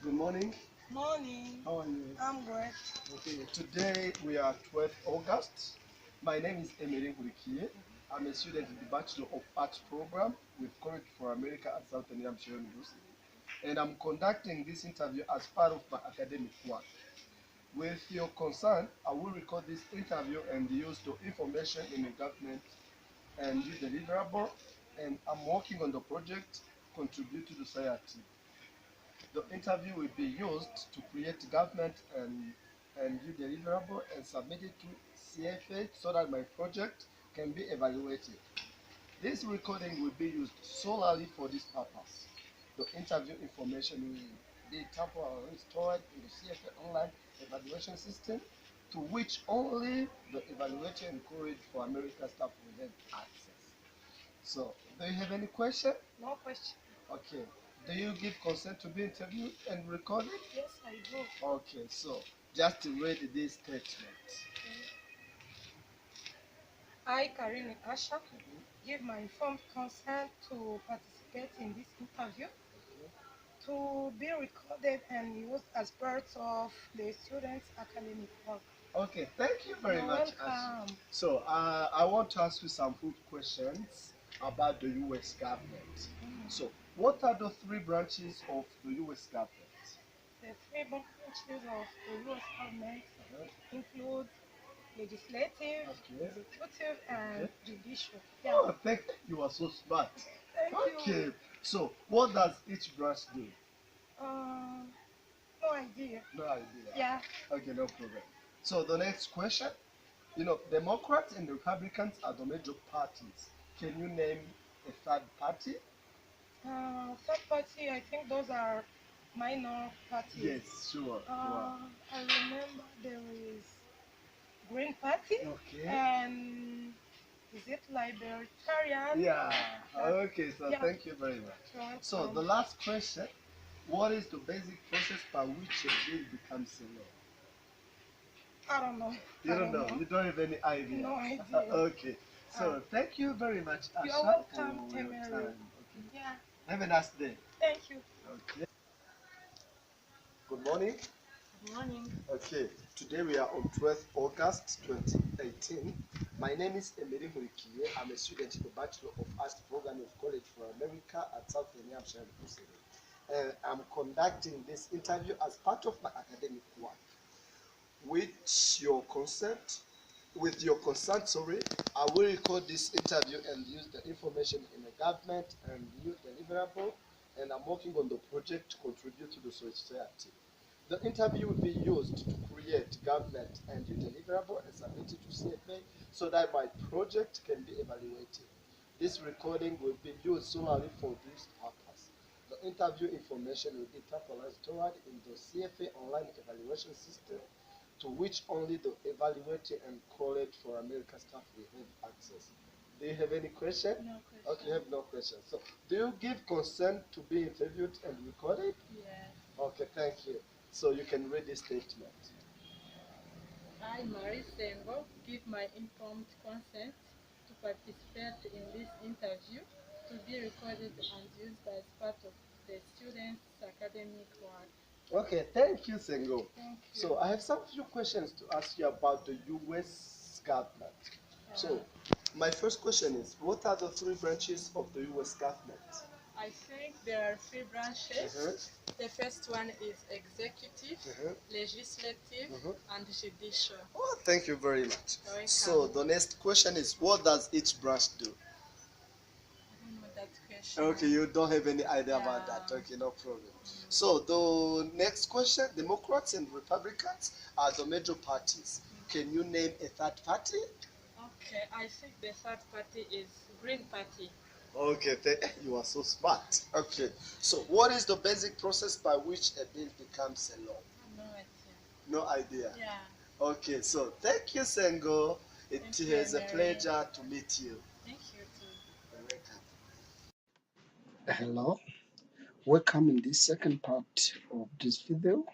Good morning. Morning. How are you? I'm great. Okay, today we are 12th August. My name is Emery Hurikiye. I'm a student in the Bachelor of Arts program with College for America at Southern New Hampshire University. And I'm conducting this interview as part of my academic work. With your consent, I will record this interview and use the information in the government and use deliverable. And I'm working on the project Contribute to Society. The interview will be used to create government and do deliverable and submit it to CFA so that my project can be evaluated. This recording will be used solely for this purpose. The interview information will be temporarily stored in the CFA online evaluation system to which only the evaluator and courage for America staff will have access. So, do you have any question? No question. Okay. Do you give consent to be interviewed and recorded? Yes, I do. Okay, so just to read this statement. I, Karine Asha, give my informed consent to participate in this interview to be recorded and used as part of the students' academic work. Okay, thank you very You're much, Ashi. welcome. So, I want to ask you some food questions about the U.S. government. So, what are the three branches of the U.S. government? The three branches of the U.S. government Uh-huh. include legislative, Okay. executive, and Okay. judicial. Yeah. Oh, thank you. You are so smart. Thank Okay. you. So, what does each branch do? Um, no idea. No idea. Yeah. Okay, no problem. So, the next question. Democrats and Republicans are the major parties. Can you name a third party? Third party, I think those are minor parties. Yes, sure. I remember there is Green Party Okay. and is it Libertarian? Yeah. That, Okay, so yeah. thank you very much. You're So, the welcome. last question. What is the basic process by which a bill becomes a law? I don't know. You I don't don't know. know. You don't have any idea. No idea. Okay. Ah, So, thank you very much, you're Asha, for welcome, your Emery. time. Okay. Yeah. Have a nice day. Thank you. Okay. Good morning. Good morning. Okay, today we are on 12th August 2018. My name is Emery Hurikiye. I'm a student in the Bachelor of Arts program of College for America at Southern New Hampshire University. And I'm conducting this interview as part of my academic work. With your consent, sorry, I will record this interview and use the information in the government and use deliverable. And I'm working on the project to contribute to the society. The interview will be used to create government and deliverable and submit it to CFA so that my project can be evaluated. This recording will be used solely for this purpose. The interview information will be temporarily stored in the CFA online evaluation system to which only the evaluator and College for America staff will have access. Do you have any question? No question. Okay, you have no question. So, do you give consent to be interviewed and recorded? Yes. Okay, thank you. So you can read this statement. I, Marie Sengo, give my informed consent to participate in this interview to be recorded and used as part of the students' academic work. Okay, thank you, Sengo. Thank you. So I have some few questions to ask you about the U.S. government. So my first question is, what are the three branches of the U.S. government? I think there are three branches. Uh-huh. The first one is executive, legislative, and judicial. Oh, thank you very much. You're welcome. So the next question is, what does each branch do? I don't know that question. Okay, you don't have any idea about Yeah. that. Okay, no problem. So the next question, Democrats and Republicans are the major parties. Can you name a third party? Okay, I think the third party is Green Party. Okay, you are so smart. Okay, so what is the basic process by which a bill becomes a law? No idea. No idea. Yeah. Okay, so thank you, Sengo. It Thank you, is a Mary. pleasure to meet you. Thank you too. You're welcome. Hello, welcome in this second part of this video.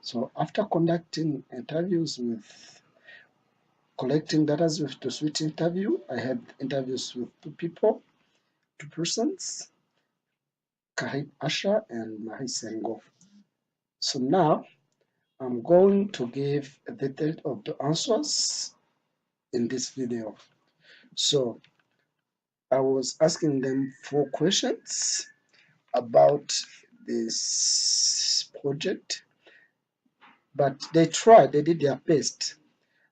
So after conducting interviews with collecting data with the suite interview, I had interviews with two persons, Kahib Asha and Mahi Sengo. So now I'm going to give a detail of the answers in this video. So I was asking them 4 questions about this project, but they tried, they did their best.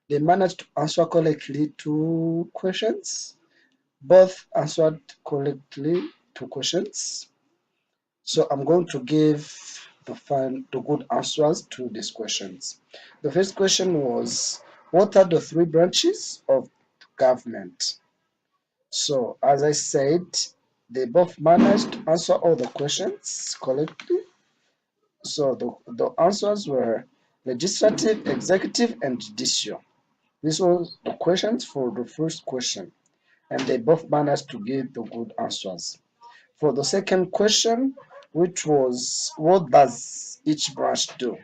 They managed to answer correctly 2 questions. Both answered correctly 2 questions. So I'm going to give the good answers to these questions. The first question was, what are the 3 branches of government? So as I said, they both managed to answer all the questions correctly. So the answers were legislative, executive, and judicial. These were the questions for the first question, and they both managed to give the good answers. For the second question, which was, what does each branch do?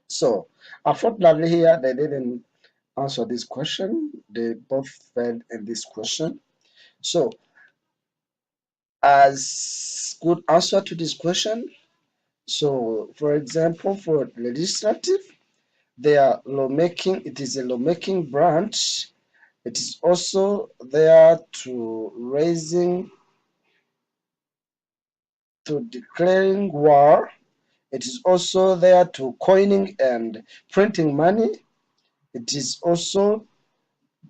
So unfortunately here they didn't answer this question. They both failed in this question. So as good answer to this question, so for example, for legislative, they are lawmaking, it is a lawmaking branch. It is also there to declaring war. It is also there to coining and printing money. It is also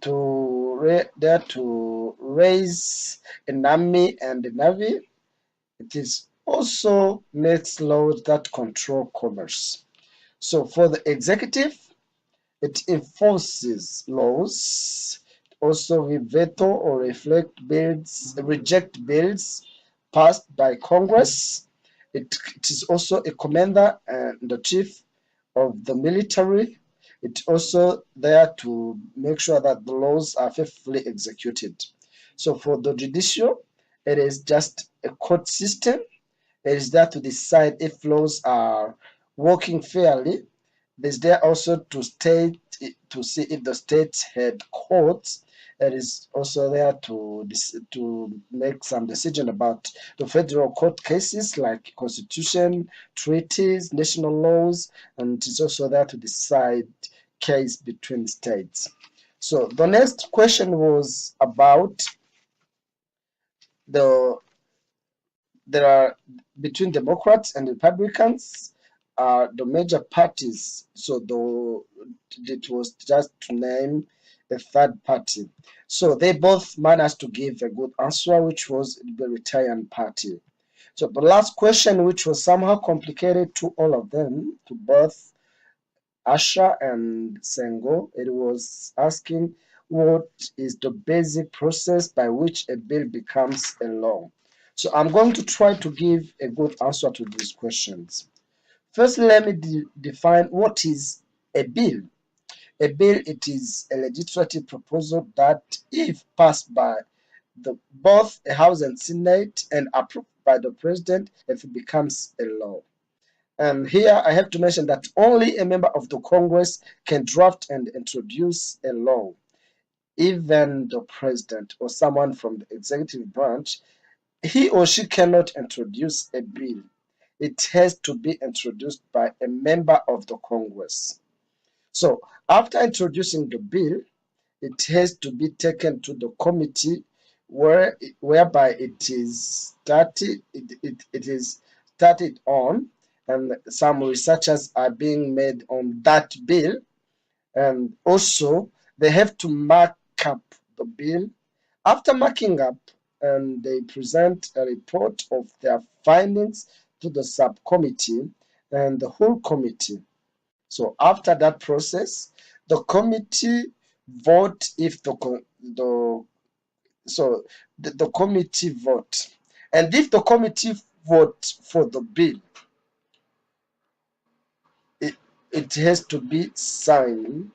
there to raise an army and a navy. It is also makes laws that control commerce. So for the executive, it enforces laws, also we veto or reject bills passed by Congress. It is also a commander and the chief of the military. It's also there to make sure that the laws are faithfully executed. So for the judicial, it is just a court system. It is there to decide if laws are working fairly. It is there also to see if the state head courts. It is also there to make some decision about the federal court cases like constitution, treaties, national laws, and it is also there to decide case between states. So the next question was about the there are between Democrats and Republicans are the major parties. So it was just to name a third party. So they both managed to give a good answer, which was the Libertarian Party. So the last question, which was somehow complicated to all of them, to both Asha and Sengo, it was asking what is the basic process by which a bill becomes a law. So I'm going to try to give a good answer to these questions. First, let me define what is a bill. A bill, it is a legislative proposal that, if passed by both the House and Senate and approved by the President, it becomes a law. And here I have to mention that only a member of the Congress can draft and introduce a law. Even the president or someone from the executive branch, he or she cannot introduce a bill. It has to be introduced by a member of the Congress. So after introducing the bill, it has to be taken to the committee whereby it is started on, and some researchers are being made on that bill, and also they have to mark up the bill. After marking up, and they present a report of their findings to the subcommittee and the whole committee. So after that process, the committee vote if the committee vote, and if the committee vote for the bill, it has to be signed,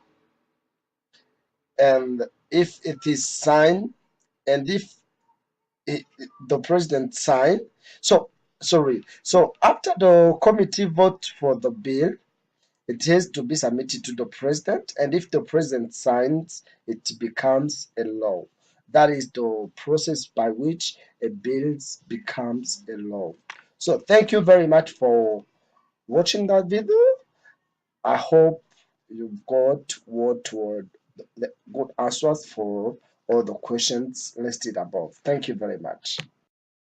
and if it is signed, and if the president sign, so after the committee vote for the bill, it has to be submitted to the president, and if the president signs, it becomes a law. That is the process by which a bill becomes a law. So thank you very much for watching that video. I hope you've got what were the good answers for all the questions listed above. Thank you very much.